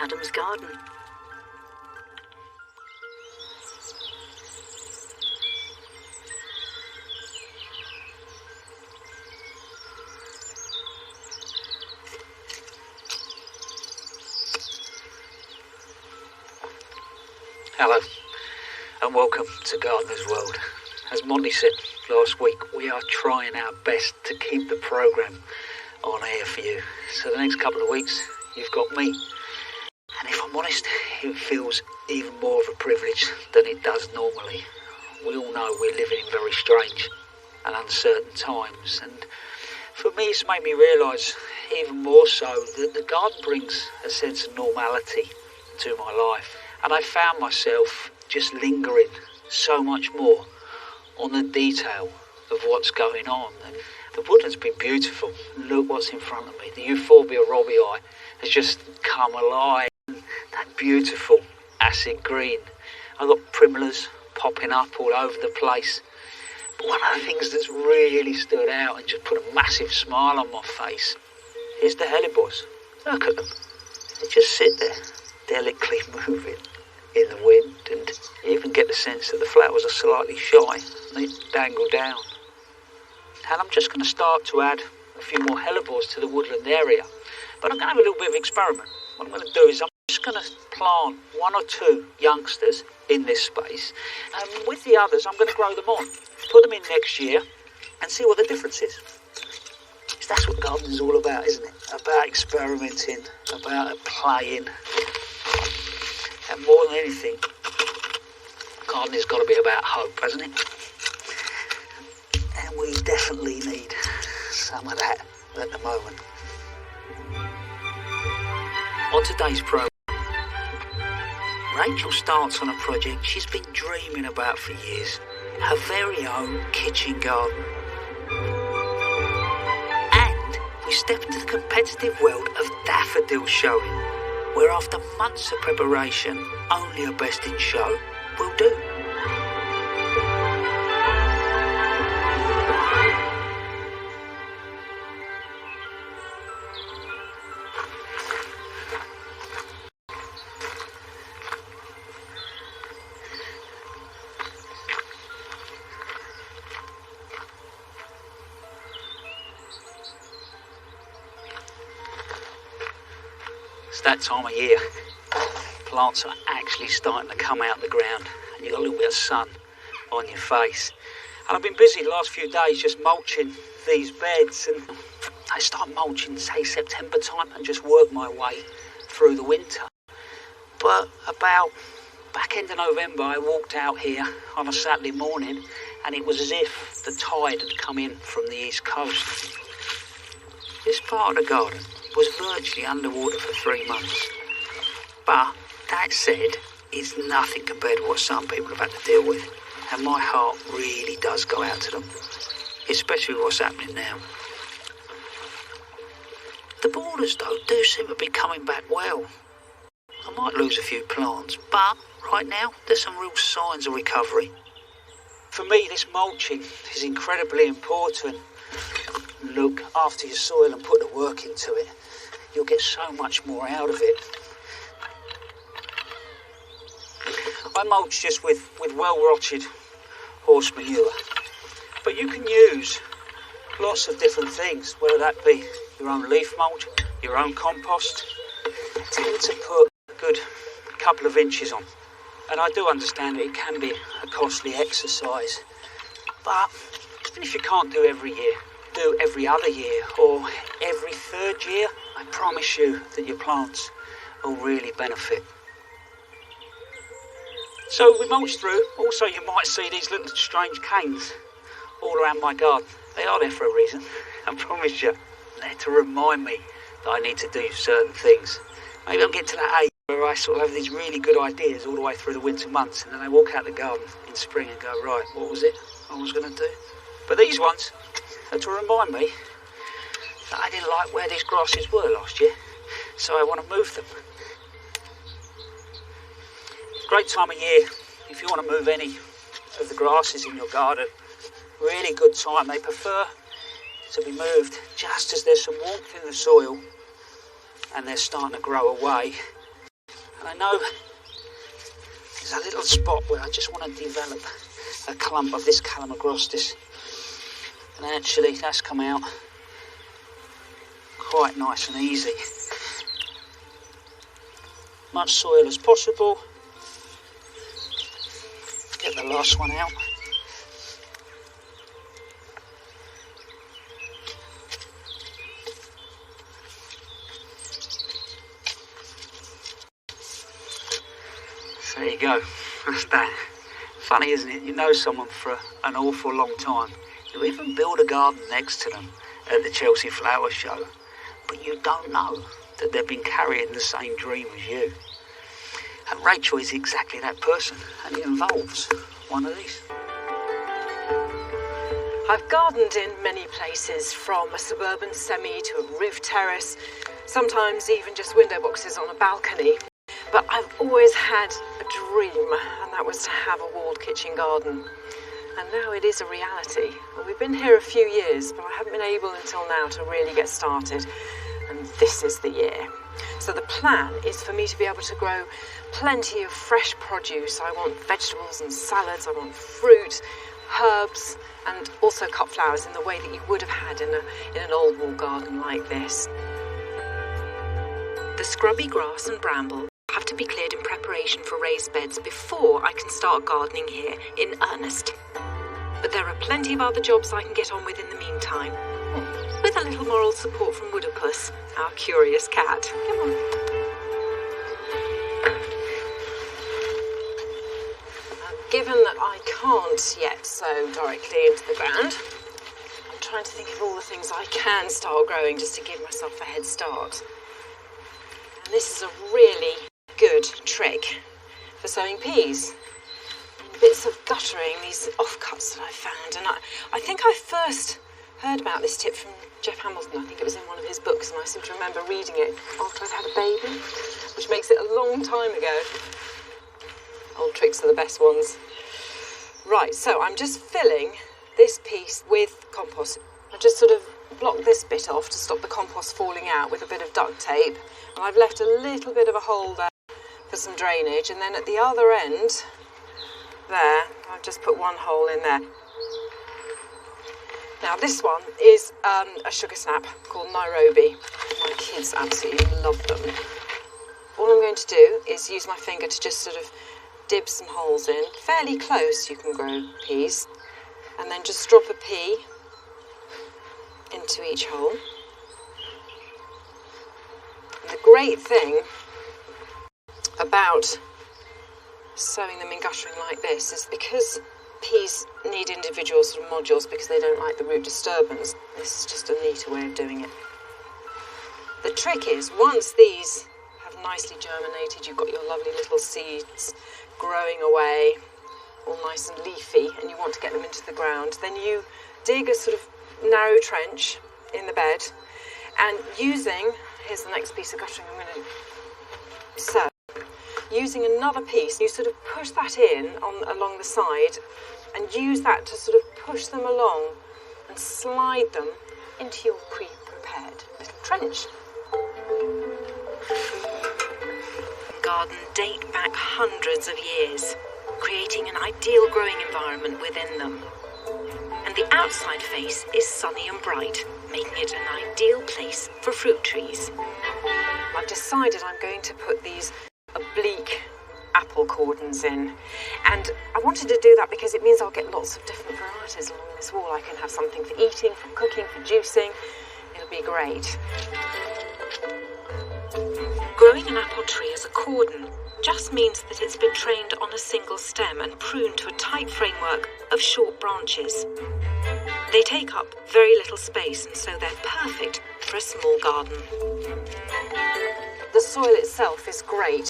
Adam's garden. Hello, and welcome to Gardener's World. As Monty said last week, we are trying our best to keep the programme on air for you. So the next couple of weeks, you've got me. And if I'm honest, it feels even more of a privilege than it does normally. We all know we're living in very strange and uncertain times, and for me it's made me realise even more so that the garden brings a sense of normality to my life. And I found myself just lingering so much more on the detail of what's going on. And the woodland's been beautiful. Look what's in front of me. The Euphorbia robbii has just come alive. That beautiful acid green. I've got primulas popping up all over the place. But one of the things that's really stood out and just put a massive smile on my face is the hellebores. Look at them. They just sit there, delicately moving in the wind, and you even get the sense that the flowers are slightly shy. They dangle down. And I'm just going to start to add a few more hellebores to the woodland area. But I'm going to have a little bit of an experiment. What I'm going to do is I'm just going to plant one or two youngsters in this space, and with the others I'm going to grow them on, put them in next year and see what the difference is. Because that's what gardening is all about, isn't it? About experimenting, about playing. And more than anything, gardening's got to be about hope, hasn't it? And we definitely need some of that at the moment. On today's programme, Rachel starts on a project she's been dreaming about for years, her very own kitchen garden. And we step into the competitive world of daffodil showing, where after months of preparation, only a best in show will do. It's that time of year. Plants are actually starting to come out of the ground, and you've got a little bit of sun on your face. And I've been busy the last few days just mulching these beds, and I start mulching, say, September time, and just work my way through the winter. But about back end of November, I walked out here on a Saturday morning, and it was as if the tide had come in from the east coast. This part of the garden was virtually underwater for 3 months. But that said, it's nothing compared to what some people have had to deal with. And my heart really does go out to them, especially with what's happening now. The borders, though, do seem to be coming back well. I might lose a few plants, but right now there's some real signs of recovery. For me, this mulching is incredibly important. Look after your soil and put the work into it. You'll get so much more out of it. I mulch just with well-rotted horse manure. But you can use lots of different things, whether that be your own leaf mulch, your own compost. I tend to put a good couple of inches on. And I do understand that it can be a costly exercise. But even if you can't do every year, do every other year or every third year, I promise you that your plants will really benefit. So we mulch through. Also, you might see these little strange canes all around my garden. They are there for a reason, I promise you. They're to remind me that I need to do certain things. Maybe I'm getting to that age where I sort of have these really good ideas all the way through the winter months, and then I walk out the garden in spring and go, right, what was it I was going to do? But these ones are to remind me that I didn't like where these grasses were last year, so I want to move them. Great time of year if you want to move any of the grasses in your garden. Really good time. They prefer to be moved just as there's some warmth in the soil and they're starting to grow away. And I know there's a little spot where I just want to develop a clump of this calamagrostis. And actually that's come out quite nice and easy. Much soil as possible. Get the last one out. There you go, that's that. Funny, isn't it? You know someone for an awful long time. You even build a garden next to them at the Chelsea Flower Show, but you don't know that they've been carrying the same dream as you. And Rachel is exactly that person, and it involves one of these. I've gardened in many places, from a suburban semi to a roof terrace, sometimes even just window boxes on a balcony. But I've always had a dream, and that was to have a walled kitchen garden. And now it is a reality. Well, we've been here a few years, but I haven't been able until now to really get started. And this is the year. So the plan is for me to be able to grow plenty of fresh produce. I want vegetables and salads, I want fruit, herbs, and also cut flowers in the way that you would have had in an old wall garden like this. The scrubby grass and bramble have to be cleared in preparation for raised beds before I can start gardening here in earnest. But there are plenty of other jobs I can get on with in the meantime, with a little moral support from Woodopus, our curious cat. Come on. Given that I can't yet sow directly into the ground, I'm trying to think of all the things I can start growing just to give myself a head start. And this is a really good trick for sowing peas. Bits of guttering, these offcuts that I found. And I think I first heard about this tip from Jeff Hamilton. I think it was in one of his books, and I seem to remember reading it after I'd had a baby, which makes it a long time ago. Old tricks are the best ones. Right, so I'm just filling this piece with compost. I've just sort of blocked this bit off to stop the compost falling out with a bit of duct tape. And I've left a little bit of a hole there for some drainage. And then at the other end, there, I've just put one hole in there. Now this one is a sugar snap called Nairobi. My kids absolutely love them. All I'm going to do is use my finger to just sort of dib some holes in. Fairly close you can grow peas. And then just drop a pea into each hole. And the great thing about sowing them in guttering like this is because peas need individual sort of modules because they don't like the root disturbance. This is just a neater way of doing it. The trick is, once these have nicely germinated, you've got your lovely little seeds growing away, all nice and leafy, and you want to get them into the ground, then you dig a sort of narrow trench in the bed, and here's the next piece of guttering I'm going to sow. Using another piece, you sort of push that in along the side and use that to sort of push them along and slide them into your pre-prepared little trench. Garden date back hundreds of years, creating an ideal growing environment within them. And the outside face is sunny and bright, making it an ideal place for fruit trees. I've decided I'm going to put these oblique apple cordons in, and I wanted to do that because it means I'll get lots of different varieties along this wall. I can have something for eating, for cooking, for juicing. It'll be great. Growing an apple tree as a cordon just means that it's been trained on a single stem and pruned to a tight framework of short branches. They take up very little space, and so they're perfect for a small garden. The soil itself is great.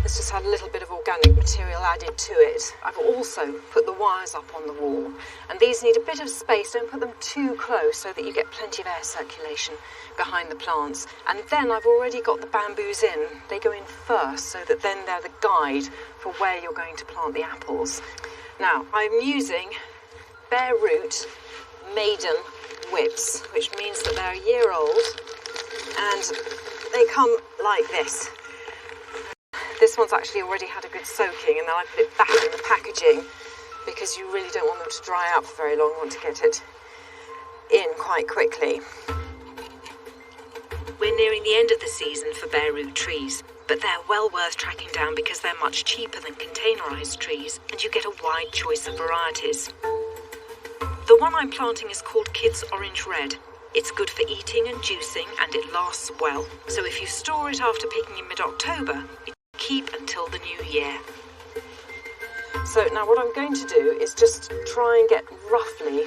It's just had a little bit of organic material added to it. I've also put the wires up on the wall, and these need a bit of space. Don't put them too close so that you get plenty of air circulation behind the plants. And then I've already got the bamboos in. They go in first so that then they're the guide for where you're going to plant the apples. Now, I'm using bare root maiden whips, which means that they're a year old, and they come like this. This one's actually already had a good soaking, and then I put it back in the packaging because you really don't want them to dry out for very long. You want to get it in quite quickly. We're nearing the end of the season for bare root trees, but they're well worth tracking down because they're much cheaper than containerised trees, and you get a wide choice of varieties. The one I'm planting is called Kids Orange Red. It's good for eating and juicing, and it lasts well. So if you store it after picking in mid-October, it can keep until the new year. So now what I'm going to do is just try and get roughly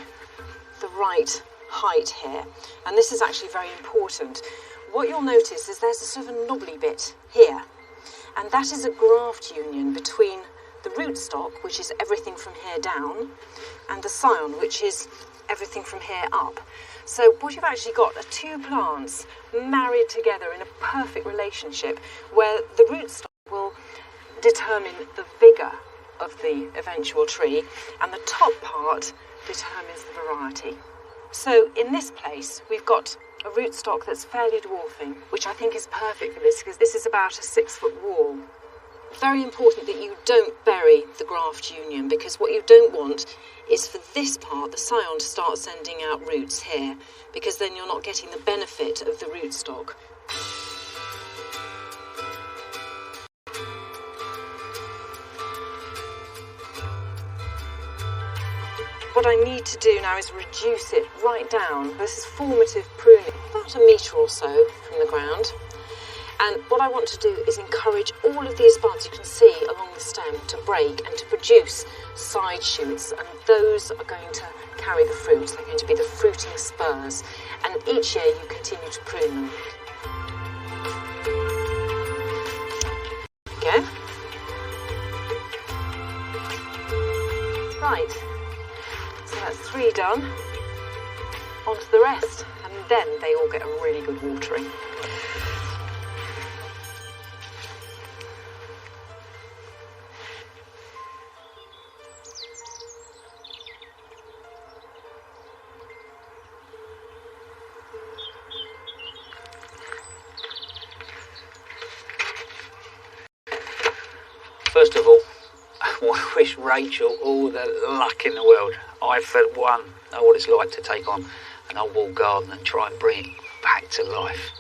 the right height here. And this is actually very important. What you'll notice is there's a sort of a knobbly bit here. And that is a graft union between the rootstock, which is everything from here down, and the scion, which is everything from here up. So what you've actually got are two plants married together in a perfect relationship where the rootstock will determine the vigour of the eventual tree and the top part determines the variety. So in this place we've got a rootstock that's fairly dwarfing, which I think is perfect for this because this is about a 6-foot wall. Very important that you don't bury the graft union, because what you don't want is for this part, the scion, to start sending out roots here, because then you're not getting the benefit of the rootstock. What I need to do now is reduce it right down. This is formative pruning, about a metre or so from the ground. And what I want to do is encourage all of these buds you can see along the stem to break and to produce side shoots, and those are going to carry the fruit. They're going to be the fruiting spurs, and each year you continue to prune them. Again. Right, so that's 3 done. On to the rest, and then they all get a really good watering. First of all, I want to wish Rachel all the luck in the world. I, for one, know what it's like to take on an old wall garden and try and bring it back to life.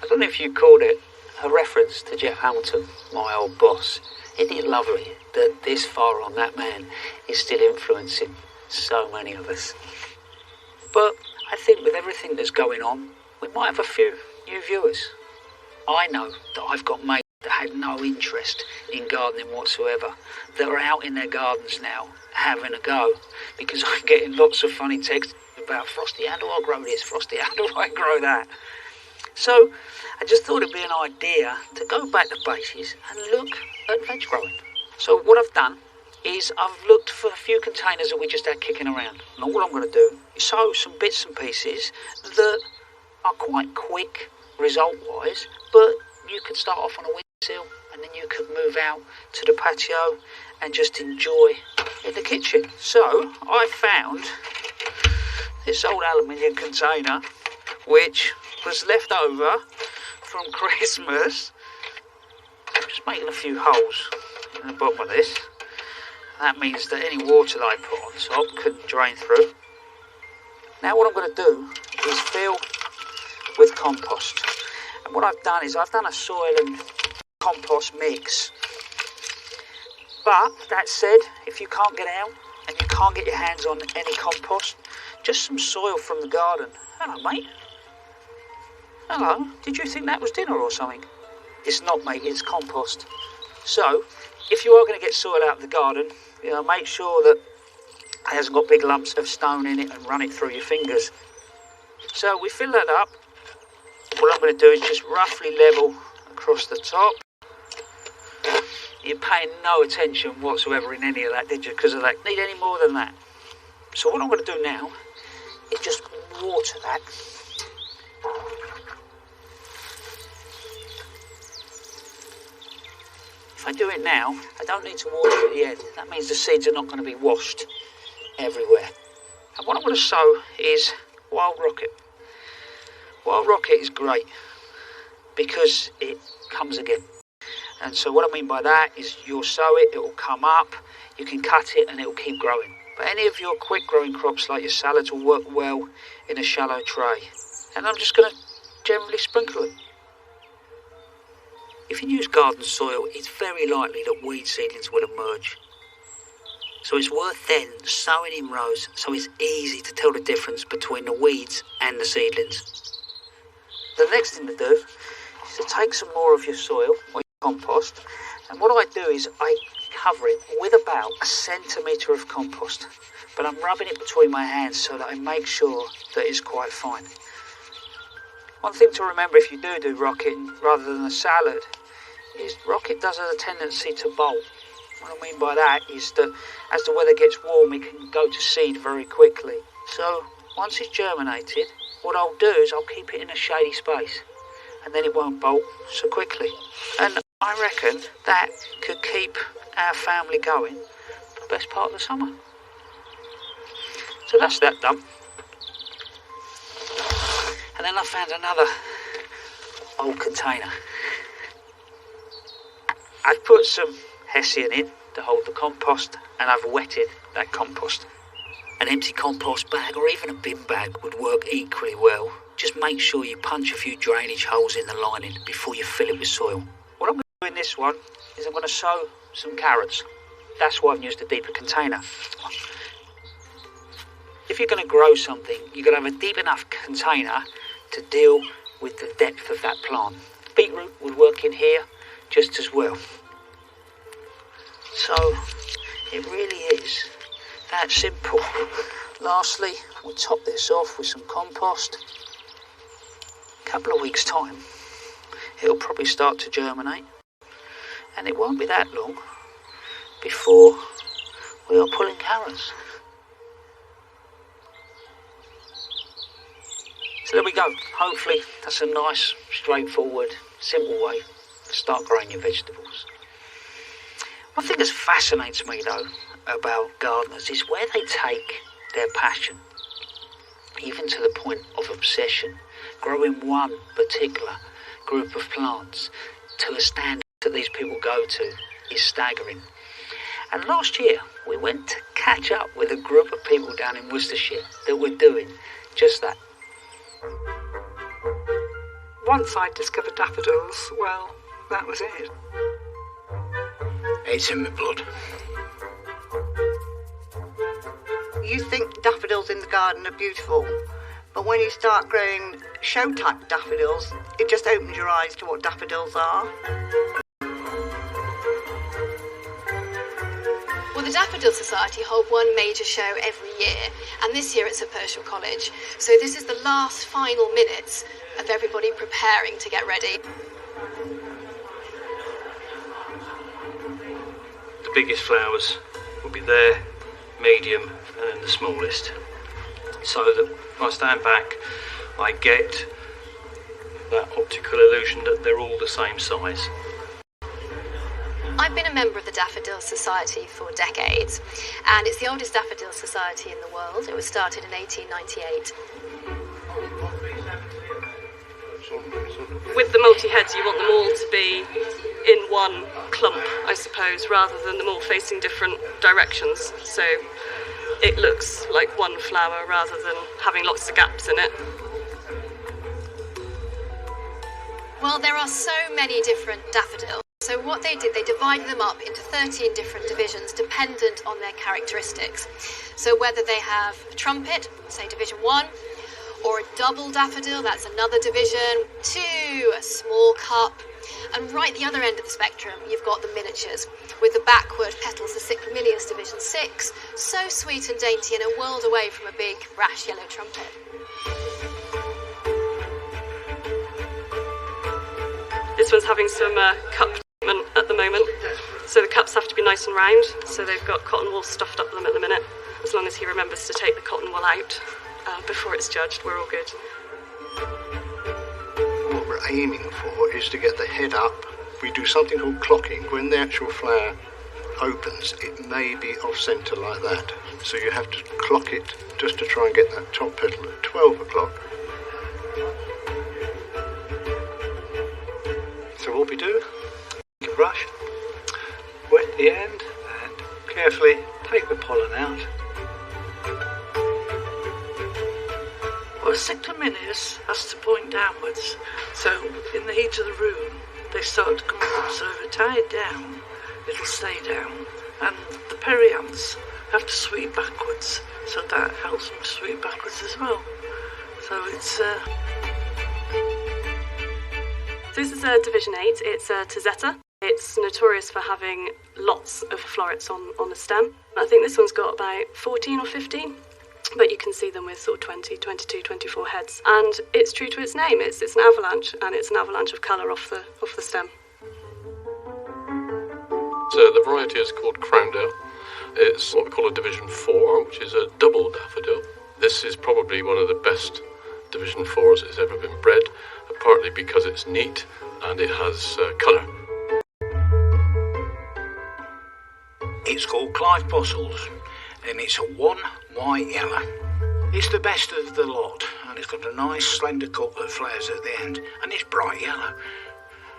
I don't know if you called it a reference to Jeff Hamilton, my old boss. Isn't it lovely that this far on that man is still influencing so many of us? But I think with everything that's going on, we might have a few new viewers. I know that I've got mates that had no interest in gardening whatsoever, that are out in their gardens now having a go, because I'm getting lots of funny texts about Frosty, how do I grow this? Frosty, how do I grow that? So I just thought it'd be an idea to go back to basics and look at veg growing. So what I've done is I've looked for a few containers that we just had kicking around, and all I'm going to do is sow some bits and pieces that are quite quick result-wise, but you could start off on a windowsill and then you could move out to the patio and just enjoy in the kitchen. So I found this old aluminium container which was left over from Christmas. I'm just making a few holes in the bottom of this. That means that any water that I put on top couldn't drain through. Now what I'm going to do is fill with compost. And what I've done is I've done a soil and compost mix. But that said, if you can't get out and you can't get your hands on any compost, just some soil from the garden. Hello, mate. Hello. Did you think that was dinner or something? It's not, mate. It's compost. So, if you are going to get soil out of the garden, make sure that it hasn't got big lumps of stone in it and run it through your fingers. So we fill that up. What I'm going to do is just roughly level across the top. You're paying no attention whatsoever in any of that, did you? Because I don't need any more than that. So what I'm going to do now is just water that. If I do it now, I don't need to water it at the end. That means the seeds are not going to be washed everywhere. And what I'm going to sow is wild rocket. Wild rocket is great because it comes again. And so what I mean by that is you'll sow it, it will come up, you can cut it and it will keep growing. But any of your quick growing crops like your salads will work well in a shallow tray. And I'm just going to generally sprinkle it. If you use garden soil, it's very likely that weed seedlings will emerge. So it's worth then sowing in rows so it's easy to tell the difference between the weeds and the seedlings. The next thing to do is to take some more of your soil or your compost, and what I do is I cover it with about a centimetre of compost, but I'm rubbing it between my hands so that I make sure that it's quite fine. One thing to remember if you do rocket rather than a salad is rocket does have a tendency to bolt. What I mean by that is that as the weather gets warm it can go to seed very quickly. So once it's germinated, what I'll do is I'll keep it in a shady space and then it won't bolt so quickly. And I reckon that could keep our family going for the best part of the summer. So that's that done. And then I found another old container. I've put some hessian in to hold the compost and I've wetted that compost. An empty compost bag or even a bin bag would work equally well. Just make sure you punch a few drainage holes in the lining before you fill it with soil. What I'm going to do in this one is I'm going to sow some carrots. That's why I've used a deeper container. If you're going to grow something, you're going to have a deep enough container to deal with the depth of that plant. Beetroot would work in here just as well. So it really is that simple. Lastly, we'll top this off with some compost. A couple of weeks' time, it'll probably start to germinate, and it won't be that long before we are pulling carrots. So there we go. Hopefully that's a nice, straightforward, simple way to start growing your vegetables. One thing that fascinates me though about gardeners is where they take their passion, even to the point of obsession. Growing one particular group of plants to a standard that these people go to is staggering. And last year we went to catch up with a group of people down in Worcestershire that were doing just that. Once I discovered daffodils, well, that was it. It's in my blood. You think daffodils in the garden are beautiful, but when you start growing show-type daffodils, it just opens your eyes to what daffodils are. Well, the Daffodil Society hold one major show every year, and this year it's at Pershore College. So this is the last final minutes of everybody preparing to get ready. The biggest flowers will be there, medium, and then the smallest. So that when I stand back, I get that optical illusion that they're all the same size. I've been a member of the Daffodil Society for decades, and it's the oldest daffodil society in the world. It was started in 1898. With the multi-heads, you want them all to be in one clump, I suppose, rather than them all facing different directions. So it looks like one flower rather than having lots of gaps in it. Well, there are so many different daffodils. So what they did, they divided them up into 13 different divisions dependent on their characteristics. So whether they have a trumpet, say division 1, or a double daffodil, that's another division, 2, a small cup, and right at the other end of the spectrum, you've got the miniatures, with the backward petals, the cyclamilius division 6, so sweet and dainty and a world away from a big, brash yellow trumpet. This one's having some cup treatment at the moment, so the cups have to be nice and round, so they've got cotton wool stuffed up them at the minute. As long as he remembers to take the cotton wool out before it's judged, we're all good. What we're aiming for is to get the head up. We do something called clocking. When the actual flower opens, it may be off-centre like that. So you have to clock it just to try and get that top petal at 12 o'clock. So what we do, brush, wet the end and carefully take the pollen out. Well, Cyclaminius has to point downwards, so in the heat of the room they start to come up, so if I tie it down it'll stay down, and the perianths have to sweep backwards, so that helps them sweep backwards as well. So it's This is Division 8, it's Tazetta. It's notorious for having lots of florets on the stem. I think this one's got about 14 or 15, but you can see them with sort of 20, 22, 24 heads. And it's true to its name, it's an avalanche, and it's an avalanche of colour off the stem. So the variety is called Crowndale. It's what we call a Division 4, which is a double daffodil. This is probably one of the best Division 4s that's ever been bred, partly because it's neat and it has colour. It's called Clive Bostles, and it's a one white yellow. It's the best of the lot, and it's got a nice slender cut that flares at the end, and it's bright yellow.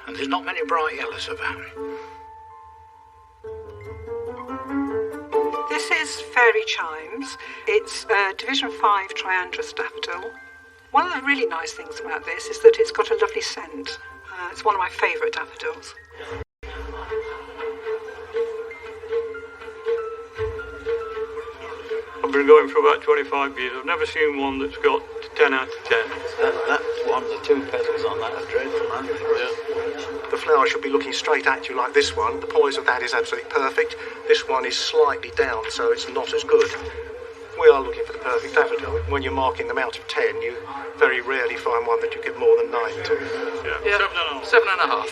And there's not many bright yellows about. This is Fairy Chimes. It's a Division 5 Triandrous daffodil. One of the really nice things about this is that it's got a lovely scent. It's one of my favourite daffodils. I've been going for about 25 years. I've never seen one that's got 10 out of 10. That one, the two petals on that are dreadful, aren't they? Yeah. The flower should be looking straight at you like this one. The poise of that is absolutely perfect. This one is slightly down, so it's not as good. We are looking for the perfect daffodil. When you're marking them out of 10, you very rarely find one that you give more than 9 to. Yeah. 7.5.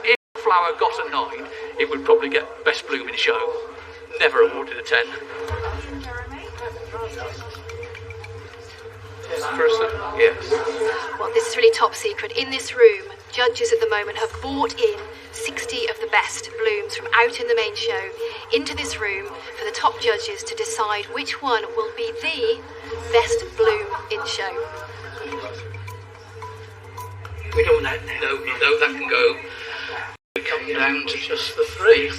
If the flower got a 9, it would probably get best bloom in show. Never awarded a 10. Yes. Well, this is really top secret. In this room, judges at the moment have brought in 60 of the best blooms from out in the main show into this room for the top judges to decide which one will be the best bloom in show. We don't know. No, that can go. We come down to just the 3.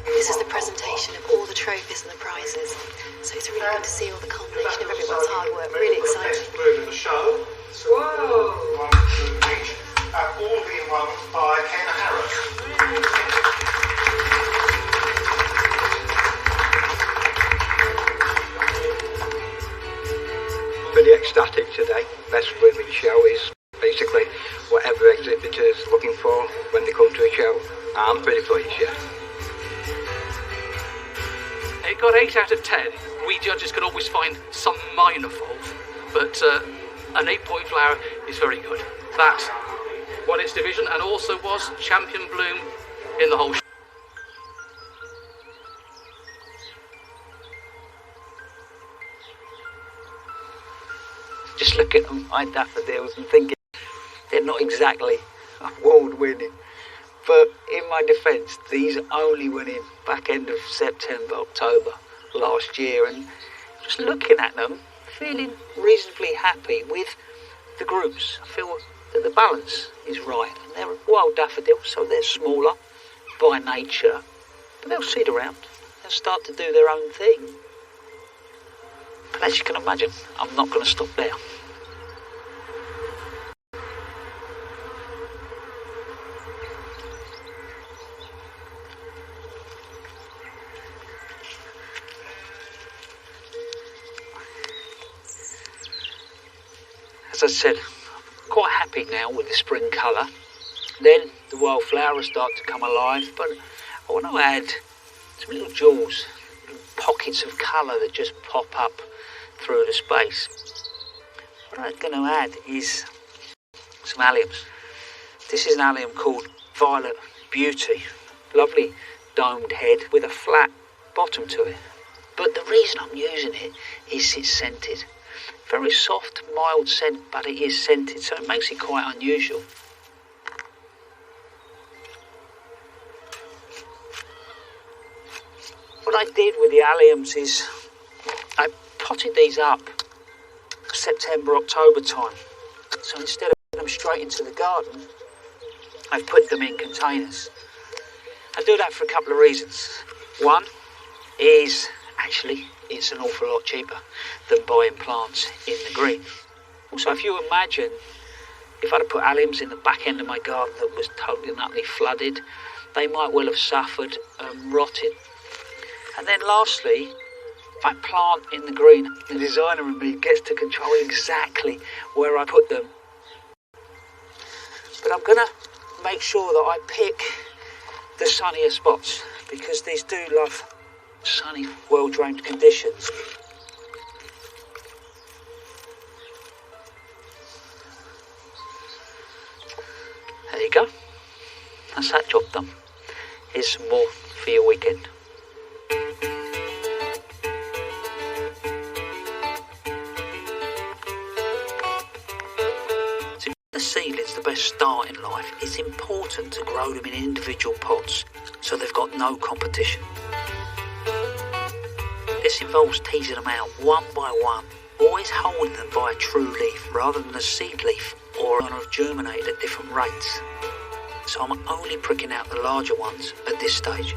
This is the presentation of all the trophies and the prizes. So it's really good to see all the culmination of everyone's hard work. Really exciting. Bloom in the show. Whoa! 1, 2 each. All being won by Ken Harris. Pretty ecstatic today. Best blooming show is basically whatever exhibitor's looking for when they come to a show. I'm pretty pleased, yeah. It got 8 out of 10. We judges can always find some minor fault, but an 8-point flower is very good. That won its division and also was champion bloom in the whole show. Just look at them, my daffodils, and thinking they're not exactly award-winning. But in my defence, these only went in back end of September, October last year, and just looking at them, feeling reasonably happy with the groups. I feel that the balance is right. And they're wild daffodils, so they're smaller by nature, but they'll seed around and start to do their own thing. But as you can imagine, I'm not going to stop there. As I said, I'm quite happy now with the spring colour. Then the wildflowers start to come alive, but I want to add some little jewels, pockets of colour that just pop up through the space. What I'm going to add is some alliums. This is an allium called Violet Beauty. Lovely domed head with a flat bottom to it. But the reason I'm using it is it's scented. Very soft, mild scent, but it is scented, so it makes it quite unusual. What I did with the alliums is I potted these up September, October time. So instead of them straight into the garden, I've put them in containers. I do that for a couple of reasons. One is, actually, it's an awful lot cheaper than buying plants in the green. Also, if you imagine if I'd have put alliums in the back end of my garden that was totally and utterly flooded, they might well have suffered and rotted. And then lastly, if I plant in the green, the designer in me gets to control exactly where I put them. But I'm going to make sure that I pick the sunnier spots, because these do love sunny, well-drained conditions. There you go. That's that job done. Here's some more for your weekend. To give the seedlings the best start in life, it's important to grow them in individual pots so they've got no competition. This involves teasing them out one by one, always holding them by a true leaf rather than a seed leaf or one have germinated at different rates. So I'm only pricking out the larger ones at this stage.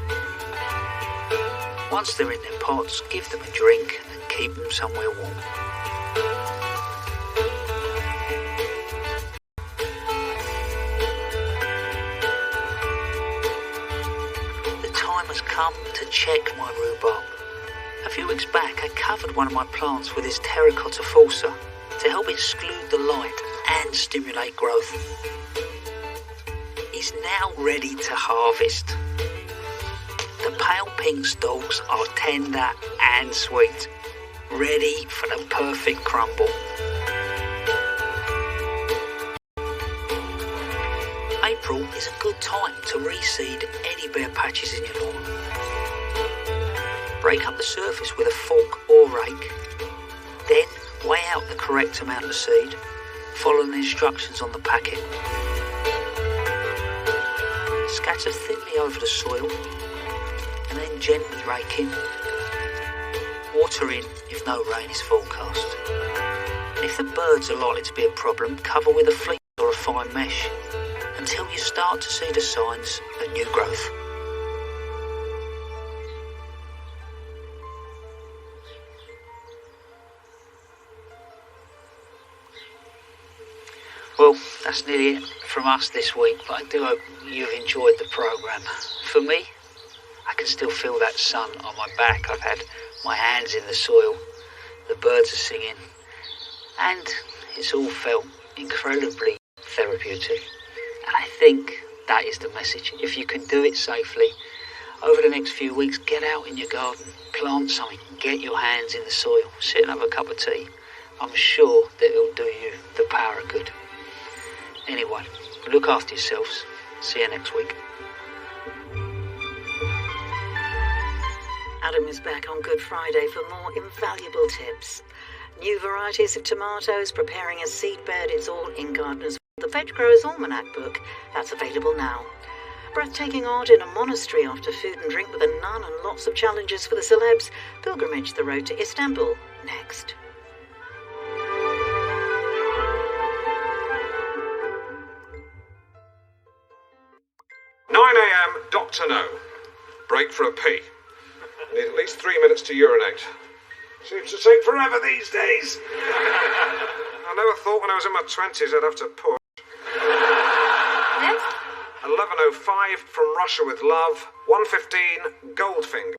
Once they're in their pots, give them a drink and keep them somewhere warm. The time has come to check my rhubarb. A few weeks back I covered one of my plants with this terracotta falsa to help exclude the light and stimulate growth. He's now ready to harvest. The pale pink stalks are tender and sweet, ready for the perfect crumble. April is a good time to reseed any bare patches in your lawn. Break up the surface with a fork or rake, then weigh out the correct amount of seed, following the instructions on the packet. Scatter thinly over the soil and then gently rake in. Water in if no rain is forecast. And if the birds are likely to be a problem, cover with a fleece or a fine mesh until you start to see the signs of new growth. Well, that's nearly it from us this week, but I do hope you've enjoyed the programme. For me, I can still feel that sun on my back. I've had my hands in the soil, the birds are singing, and it's all felt incredibly therapeutic. And I think that is the message. If you can do it safely, over the next few weeks, get out in your garden, plant something, get your hands in the soil, sit and have a cup of tea. I'm sure that it'll do you the power of good. Anyway, look after yourselves. See you next week. Adam is back on Good Friday for more invaluable tips. New varieties of tomatoes, preparing a seed bed, it's all in Gardeners. The Veg Growers Almanac book, that's available now. Breathtaking art in a monastery after food and drink with a nun and lots of challenges for the celebs. Pilgrimage, the road to Istanbul, next. 9 a.m, Dr. No. Break for a pee. Need at least 3 minutes to urinate. Seems to take forever these days. I never thought when I was in my 20s I'd have to push. Next. 11:05 from Russia with love. 1:15 Goldfinger.